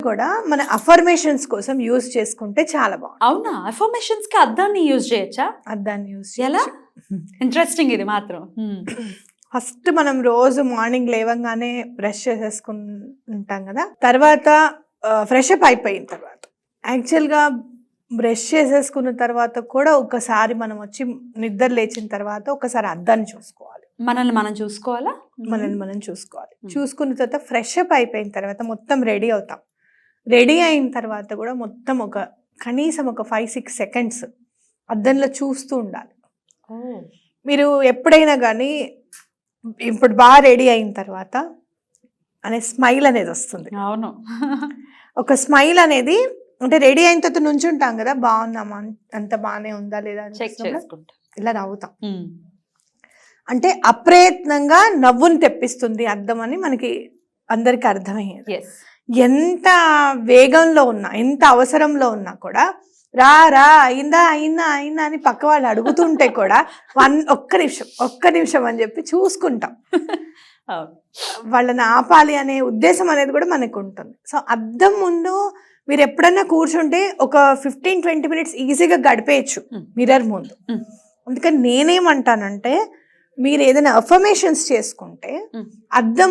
కూడా మన అఫర్మేషన్స్ కోసం యూజ్ చేసుకుంటే చాలా బాగుంది. అవునా? అఫర్మేషన్స్ కి అద్దాన్ని యూజ్ చేయొచ్చా? అద్దాన్ని యూజ్ ఎలా? ఇంట్రెస్టింగ్ ఇది మాత్రం. ఫస్ట్ మనం రోజు మార్నింగ్ లేవంగానే బ్రష్ చేసేసుకుంటాం కదా, తర్వాత ఫ్రెష్ అప్ అయిపోయిన తర్వాత యాక్చువల్గా బ్రష్ చేసేసుకున్న తర్వాత కూడా ఒకసారి మనం వచ్చి నిద్ర లేచిన తర్వాత ఒకసారి అద్దాన్ని చూసుకోవాలి. మనల్ని మనం చూసుకోవాలా? మనం చూసుకోవాలి. చూసుకున్న తర్వాత ఫ్రెష్ అప్ అయిపోయిన తర్వాత మొత్తం రెడీ అవుతాం. రెడీ అయిన తర్వాత కూడా మొత్తం కనీసం ఒక 5-6 సెకండ్స్ అద్దంలో చూస్తూ ఉండాలి. మీరు ఎప్పుడైనా కానీ ఇప్పుడు బాగా రెడీ అయిన తర్వాత అనే స్మైల్ అనేది వస్తుంది. అవును. ఒక స్మైల్ అనేది అంటే రెడీ అయిన తర్వాత నుంచి ఉంటాం కదా, బాగున్నామా, అంత బాగానే ఉందా లేదా ఇలా నవ్వుతాం. అంటే అప్రయత్నంగా నవ్వుని తెప్పిస్తుంది అద్దం అని మనకి అందరికి అర్థమయ్యేది. ఎంత వేగంలో ఉన్నా, ఎంత అవసరంలో ఉన్నా కూడా రా రా అయిందా అయిందా అయిందా అని పక్క వాళ్ళు అడుగుతుంటే కూడా ఒక్క నిమిషం అని చెప్పి చూసుకుంటాం. వాళ్ళని ఆపాలి అనే ఉద్దేశం అనేది కూడా మనకు ఉంటుంది. సో అద్దం ముందు మీరు ఎప్పుడన్నా కూర్చుంటే ఒక 15-20 మినిట్స్ ఈజీగా గడిపేయచ్చు మిర్రర్ ముందు. అందుకని నేనేమంటానంటే మీరు ఏదైనా అఫర్మేషన్స్ చేసుకుంటే అద్దం